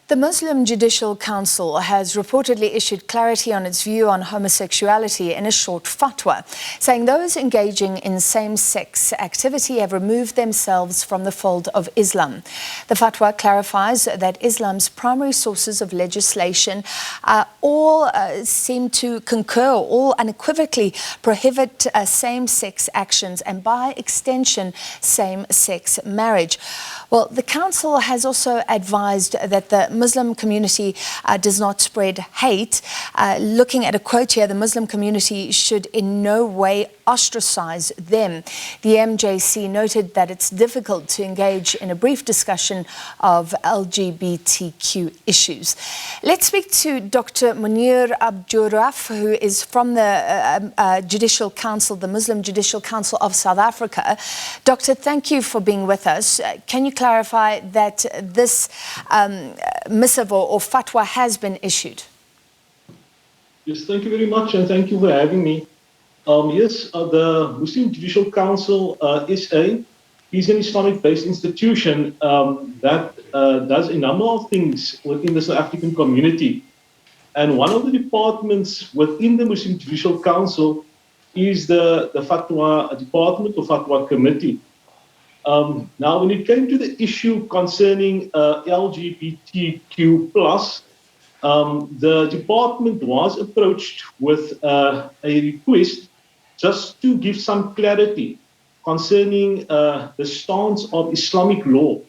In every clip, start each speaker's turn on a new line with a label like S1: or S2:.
S1: The Muslim Judicial Council has reportedly issued clarity on its view on homosexuality in a short fatwa, saying those engaging in same-sex activity have removed themselves from the fold of Islam. The fatwa clarifies that Islam's primary sources of legislation all seem to concur, all unequivocally prohibit same-sex actions and, by extension, same-sex marriage. Well, the Council has also advised that the Muslim community does not spread hate. Looking at a quote here, the Muslim community should in no way ostracize them. The MJC noted that it's difficult to engage in a brief discussion of LGBTQ issues. Let's speak to Dr Muneer Abduroaf, who is from the Judicial Council, the Muslim Judicial Council of South Africa. Doctor, thank you for being with us. Can you clarify that this missive or fatwa has been issued?
S2: Yes, thank you very much, and thank you for having me. Yes, the Muslim Judicial Council SA is an Islamic-based institution that does a number of things within the South African community. And one of the departments within the Muslim Judicial Council is the Fatwa Department or Fatwa Committee. Now, when it came to the issue concerning LGBTQ+, the department was approached with a request just to give some clarity concerning the stance of Islamic law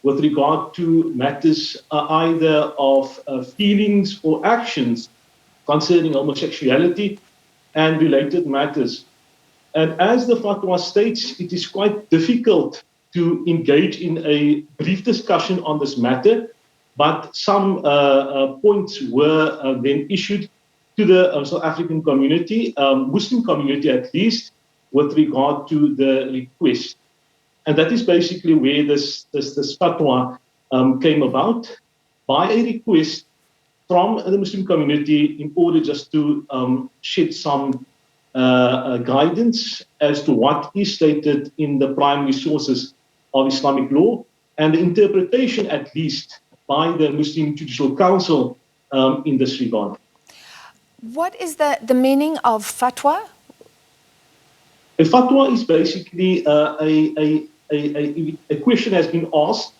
S2: with regard to matters either of feelings or actions concerning homosexuality and related matters. And as the fatwa states, it is quite difficult to engage in a brief discussion on this matter, but some points were then issued to the South African community, Muslim community at least, with regard to the request. And that is basically where this fatwa came about, by a request from the Muslim community in order just to shed some guidance as to what is stated in the primary sources of Islamic law and the interpretation, at least, by the Muslim Judicial Council in this regard.
S1: What is the meaning of fatwa?
S2: A fatwa is basically a question has been asked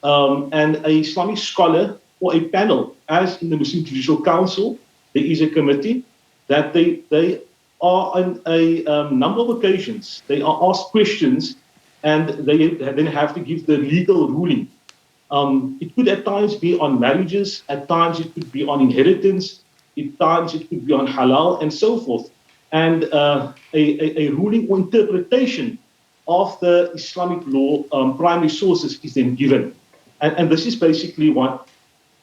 S2: and an Islamic scholar or a panel, as in the Muslim Judicial Council, there is a committee that they are on a number of occasions, they are asked questions and they then have to give the legal ruling. It could at times be on marriages, at times it could be on inheritance, at times it could be on halal and so forth. And a ruling or interpretation of the Islamic law primary sources is then given. And this is basically what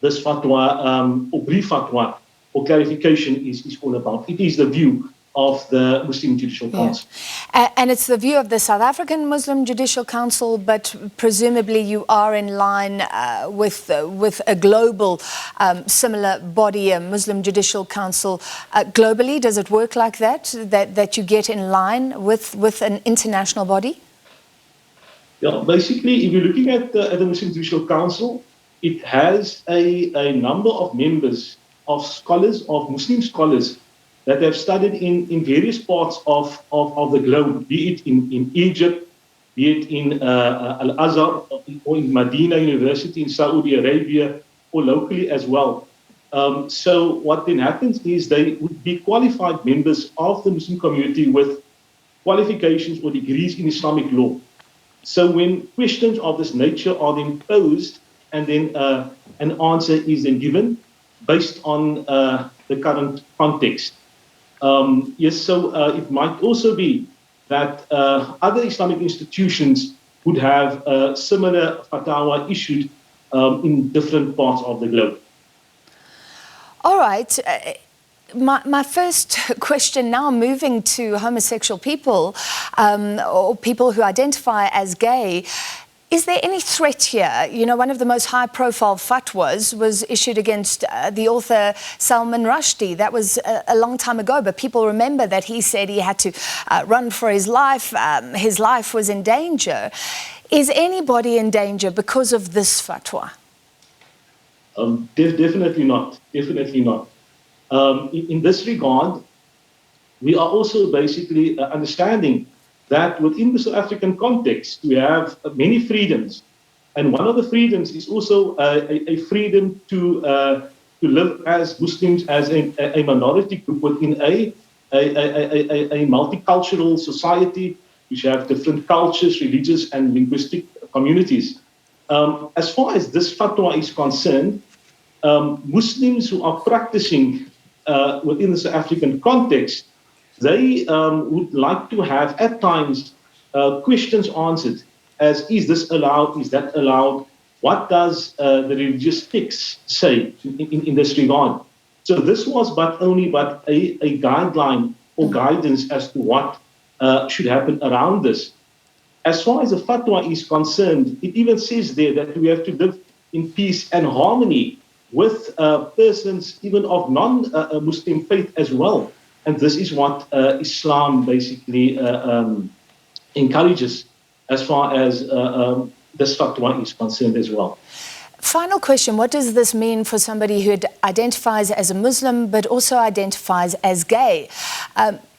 S2: this fatwa or brief fatwa or clarification is all about. It is the view of the Muslim Judicial Council.
S1: Yeah. And it's the view of the South African Muslim Judicial Council, but presumably you are in line with a global similar body, a Muslim Judicial Council. Globally, does it work like that you get in line with an international body?
S2: Yeah, basically, if you're looking at the Muslim Judicial Council, it has a number of members, of scholars, of Muslim scholars, that have studied in various parts of the globe, be it in Egypt, be it in Al-Azhar, or in Medina University in Saudi Arabia, or locally as well. So what then happens is they would be qualified members of the Muslim community with qualifications or degrees in Islamic law. So when questions of this nature are then posed, and then an answer is then given based on the current context. Yes, so it might also be that other Islamic institutions would have similar fatwa issued in different parts of the globe.
S1: All right. My first question now, moving to homosexual people or people who identify as gay. Is there any threat here? You know, one of the most high-profile fatwas was issued against the author Salman Rushdie. That was a long time ago, but people remember that he said he had to run for his life was in danger. Is anybody in danger because of this fatwa?
S2: Definitely not. Definitely not. In this regard, we are also basically understanding that within the South African context, we have many freedoms. And one of the freedoms is also a freedom to live as Muslims, as a minority group within a multicultural society, which have different cultures, religious, and linguistic communities. As far as this fatwa is concerned, Muslims who are practicing within the South African context, they would like to have at times questions answered as, is this allowed, is that allowed, what does the religious text say in this regard? So this was only a guideline or guidance as to what should happen around this. As far as the fatwa is concerned, it even says there that we have to live in peace and harmony with persons even of non-Muslim faith as well. And this is what Islam basically encourages as far as this fatwa is concerned as well.
S1: Final question, what does this mean for somebody who identifies as a Muslim but also identifies as gay?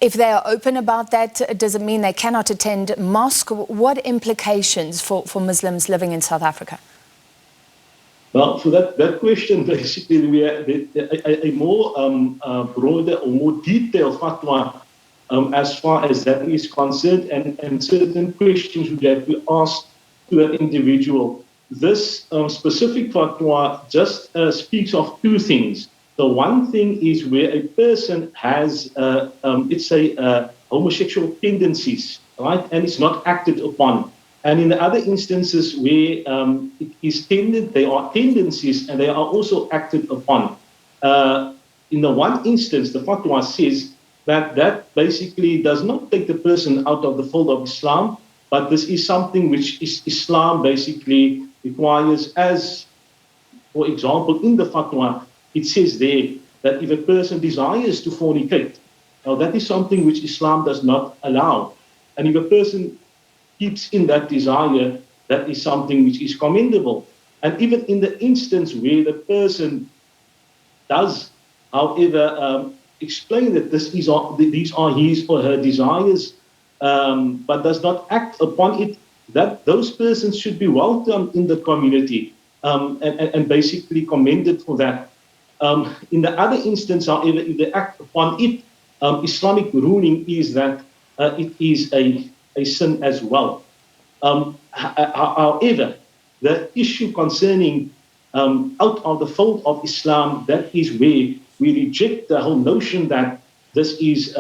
S1: If they are open about that, does it mean they cannot attend mosque? What implications for Muslims living in South Africa?
S2: Well, for that question, basically, we have a more broader or more detailed fatwa as far as that is concerned, and certain questions would have to be asked to that individual. This specific fatwa just speaks of two things. The one thing is where a person has, let's say, homosexual tendencies, right, and it's not acted upon. And in the other instances where it is they are tendencies and they are also acted upon. In the one instance, the fatwa says that basically does not take the person out of the fold of Islam, but this is something which Islam basically requires, as, for example, in the fatwa, it says there that if a person desires to fornicate, now that is something which Islam does not allow. And if a person keeps in that desire, that is something which is commendable. And even in the instance where the person does, however, explain that these are his or her desires, but does not act upon it, that those persons should be welcomed in the community and basically commended for that. In the other instance, however, if they act upon it, Islamic ruling is that it is a sin as well. However, the issue concerning out of the fold of Islam, that is where we reject the whole notion that this is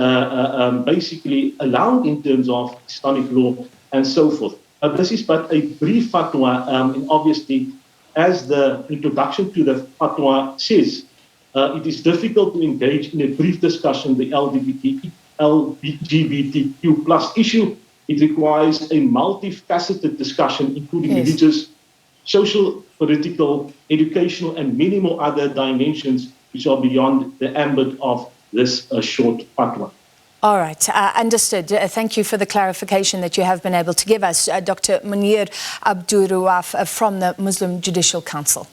S2: basically allowed in terms of Islamic law and so forth. This is but a brief fatwa, and obviously, as the introduction to the fatwa says, it is difficult to engage in a brief discussion the LGBTQ plus issue. It requires a multifaceted discussion, including religious, social, political, educational, and many more other dimensions which are beyond the ambit of this short fatwa.
S1: All right, understood. Thank you for the clarification that you have been able to give us, Dr. Muneer Abduroaf from the Muslim Judicial Council.